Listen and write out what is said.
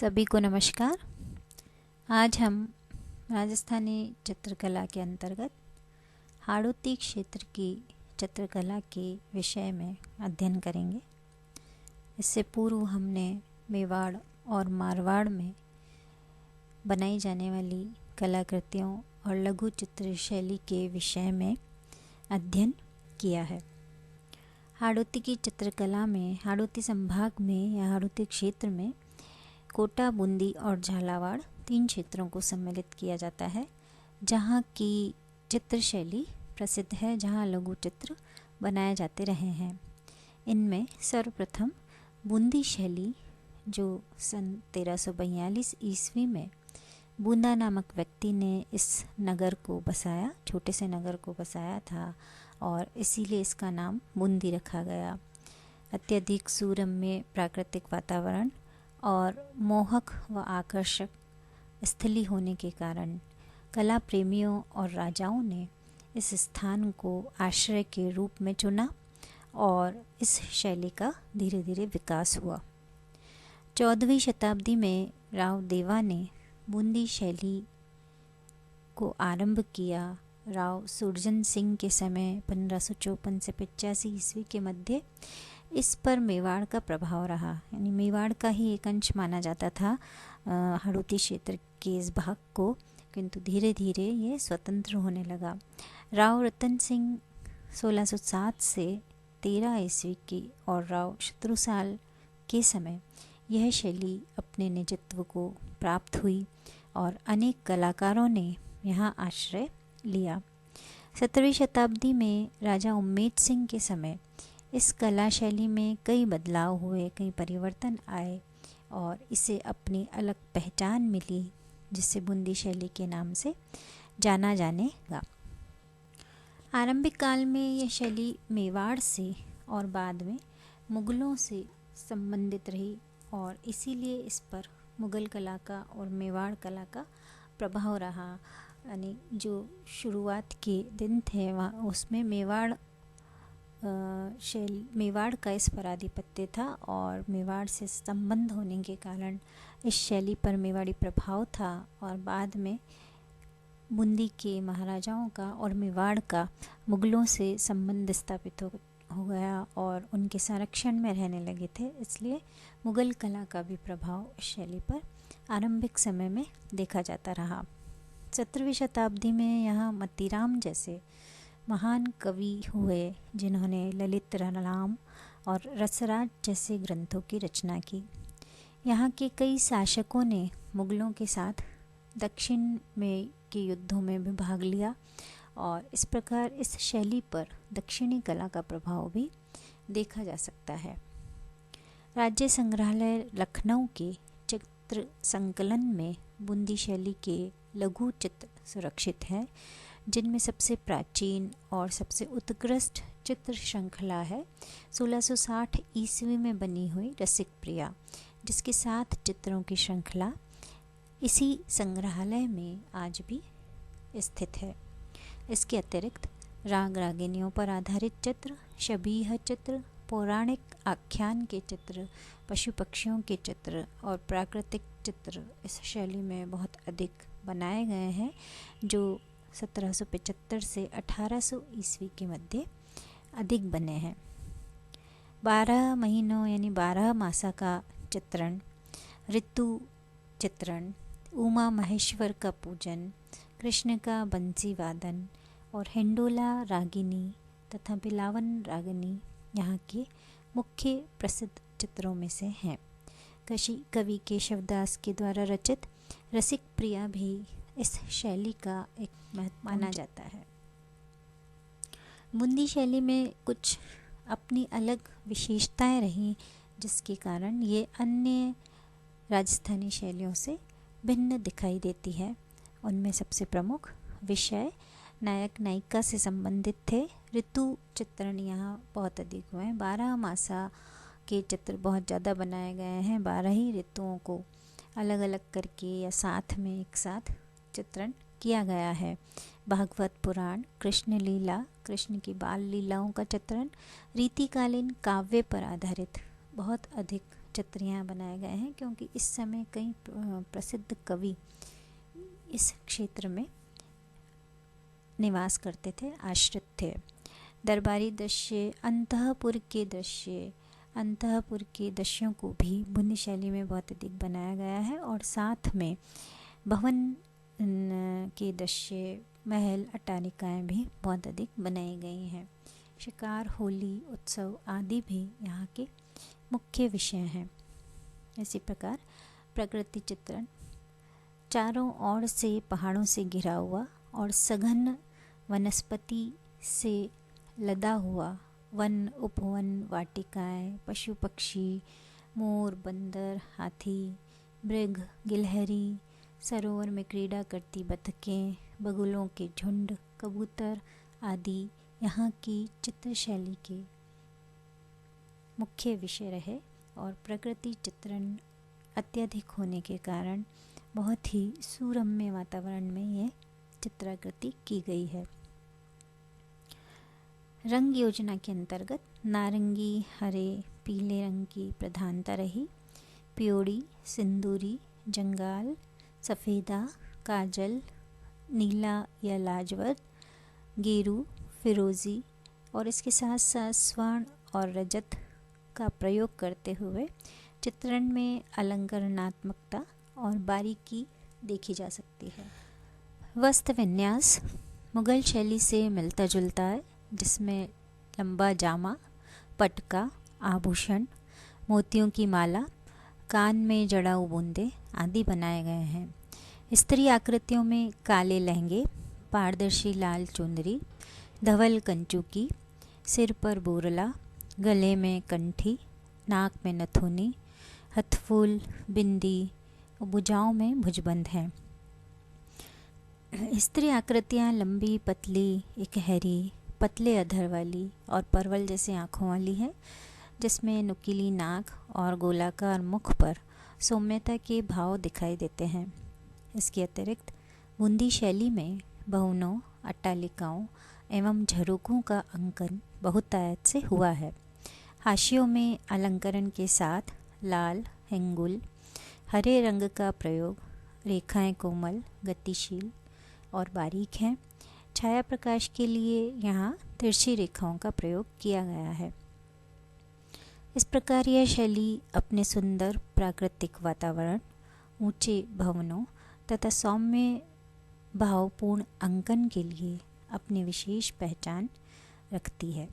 सभी को नमस्कार। आज हम राजस्थानी चित्रकला के अंतर्गत हाड़ौती क्षेत्र की चित्रकला के विषय में अध्ययन करेंगे। इससे पूर्व हमने मेवाड़ और मारवाड़ में बनाई जाने वाली कलाकृतियों और लघु चित्र शैली के विषय में अध्ययन किया है। हाड़ौती की चित्रकला में हाड़ौती संभाग में या हाड़ौती क्षेत्र में कोटा, बूंदी और झालावाड़ 3 क्षेत्रों को सम्मिलित किया जाता है, जहाँ की चित्र शैली प्रसिद्ध है, जहाँ लघु चित्र बनाए जाते रहे हैं। इनमें सर्वप्रथम बूंदी शैली, जो सन 1342 ईस्वी में बूंदा नामक व्यक्ति ने इस नगर को बसाया, छोटे से नगर को बसाया था और इसीलिए इसका नाम बूंदी रखा गया। अत्यधिक सुरम्य प्राकृतिक वातावरण और मोहक व आकर्षक स्थली होने के कारण कला प्रेमियों और राजाओं ने इस स्थान को आश्रय के रूप में चुना और इस शैली का धीरे धीरे विकास हुआ। 14वीं शताब्दी में राव देवा ने बूंदी शैली को आरंभ किया। राव सुरजन सिंह के समय 1554 से 85 ईस्वी के मध्य इस पर मेवाड़ का प्रभाव रहा, यानी मेवाड़ का ही एक अंश माना जाता था हाड़ौती क्षेत्र के इस भाग को, किंतु धीरे धीरे ये स्वतंत्र होने लगा। राव रतन सिंह 1607 से 13 ईस्वी की और राव शत्रुसाल के समय यह शैली अपने निजत्व को प्राप्त हुई और अनेक कलाकारों ने यहाँ आश्रय लिया। 17वीं शताब्दी में राजा उम्मेद सिंह के समय इस कला शैली में कई बदलाव हुए, कई परिवर्तन आए और इसे अपनी अलग पहचान मिली, जिसे बूंदी शैली के नाम से जाना जाने लगा। आरंभिक काल में यह शैली मेवाड़ से और बाद में मुगलों से संबंधित रही और इसीलिए इस पर मुगल कला का और मेवाड़ कला का प्रभाव रहा। यानी जो शुरुआत के दिन थे वहाँ उसमें मेवाड़ का इस पर आधिपत्य था और मेवाड़ से संबंध होने के कारण इस शैली पर मेवाड़ी प्रभाव था और बाद में बूंदी के महाराजाओं का और मेवाड़ का मुगलों से संबंध स्थापित हो गया और उनके संरक्षण में रहने लगे थे, इसलिए मुगल कला का भी प्रभाव इस शैली पर आरंभिक समय में देखा जाता रहा। 17वीं शताब्दी में यहाँ मतीराम जैसे महान कवि हुए, जिन्होंने ललित राम और रसराज जैसे ग्रंथों की रचना की। यहाँ के कई शासकों ने मुगलों के साथ दक्षिण में के युद्धों में भी भाग लिया और इस प्रकार इस शैली पर दक्षिणी कला का प्रभाव भी देखा जा सकता है। राज्य संग्रहालय लखनऊ के चित्र संकलन में बूंदी शैली के लघु चित्र सुरक्षित हैं, जिनमें सबसे प्राचीन और सबसे उत्कृष्ट चित्र श्रृंखला है 1660 ईस्वी में बनी हुई रसिक प्रिया, जिसके 7 चित्रों की श्रृंखला इसी संग्रहालय में आज भी स्थित है। इसके अतिरिक्त राग रागिनियों पर आधारित चित्र, शबीह चित्र, पौराणिक आख्यान के चित्र, पशु पक्षियों के चित्र और प्राकृतिक चित्र इस शैली में बहुत अधिक बनाए गए हैं, जो 1775 से 1800 ईस्वी के मध्य अधिक बने हैं। 12 महीनों यानी 12 मासा का चित्रण, ऋतु चित्रण, उमा महेश्वर का पूजन, कृष्ण का बंसी वादन और हिंडोला रागिनी तथा बिलावन रागिनी यहाँ के मुख्य प्रसिद्ध चित्रों में से हैं। कवि केशवदास के द्वारा रचित रसिक प्रिया भी इस शैली का एक महत्व माना जाता है। बूंदी शैली में कुछ अपनी अलग विशेषताएं रहीं, जिसके कारण ये अन्य राजस्थानी शैलियों से भिन्न दिखाई देती है। उनमें सबसे प्रमुख विषय नायक नायिका से संबंधित थे। ऋतु चित्रण यहाँ बहुत अधिक हुए हैं। 12 मासा के चित्र बहुत ज़्यादा बनाए गए हैं। 12 ही ऋतुओं को अलग अलग करके या साथ में एक साथ चित्रण किया गया है। भागवत पुराण, कृष्ण लीला, कृष्ण की बाल लीलाओं का चित्रण, रीतिकालीन काव्य पर आधारित बहुत अधिक चित्र यहाँ बनाए गए हैं, क्योंकि इस समय कई प्रसिद्ध कवि इस क्षेत्र में निवास करते थे, आश्रित थे। दरबारी दृश्य, अंतःपुर के दृश्य, अंतःपुर के दृश्यों को भी बुंदी शैली में बहुत अधिक बनाया गया है, और साथ में भवन के दृश्य, महल, अट्टालिकाएँ भी बहुत अधिक बनाई गई हैं। शिकार, होली उत्सव आदि भी यहाँ के मुख्य विषय हैं। इसी प्रकार प्रकृति चित्रण, चारों ओर से पहाड़ों से घिरा हुआ और सघन वनस्पति से लदा हुआ वन, उपवन, वाटिकाएं, पशु पक्षी, मोर, बंदर, हाथी, मृग, गिलहरी, सरोवर में क्रीड़ा करती बतखें, बगुलों के झुंड, कबूतर आदि यहाँ की चित्र शैली के मुख्य विषय रहे, और प्रकृति चित्रण अत्यधिक होने के कारण बहुत ही सुरम्य वातावरण में ये चित्राकृति की गई है। रंग योजना के अंतर्गत नारंगी, हरे, पीले रंग की प्रधानता रही। पियोड़ी, सिंदूरी, जंगाल, सफ़ेदा, काजल, नीला या लाजवद, गेरू, फिरोज़ी और इसके साथ साथ स्वर्ण और रजत का प्रयोग करते हुए चित्रण में अलंकरणात्मकता और बारीकी देखी जा सकती है। वस्त्र विन्यास मुगल शैली से मिलता जुलता है, जिसमें लंबा जामा, पटका, आभूषण, मोतियों की माला, कान में जड़ाऊ बूंदे आदि बनाए गए हैं। स्त्री आकृतियों में काले लहंगे, पारदर्शी लाल चुंदरी, धवल कंचुकी, सिर पर बोरला, गले में कंठी, नाक में नथुनी, हथफूल, बिंदी, भुजाओं में भुजबंद हैं। स्त्री आकृतियाँ लंबी, पतली, इकहरी, पतले अधर वाली और परवल जैसी आँखों वाली है, जिसमें नुकीली नाक और गोलाकार मुख पर सौम्यता के भाव दिखाई देते हैं। इसके अतिरिक्त बूंदी शैली में भवनों, अट्टालिकाओं एवं झरोखों का अंकन बहुतायत से हुआ है। हाशियों में अलंकरण के साथ लाल, हिंगुल, हरे रंग का प्रयोग, रेखाएं कोमल, गतिशील और बारीक हैं। छाया प्रकाश के लिए यहाँ तिरछी रेखाओं का प्रयोग किया गया है। इस प्रकार यह शैली अपने सुंदर प्राकृतिक वातावरण, ऊंचे भवनों तथा सौम्य भावपूर्ण अंकन के लिए अपनी विशेष पहचान रखती है।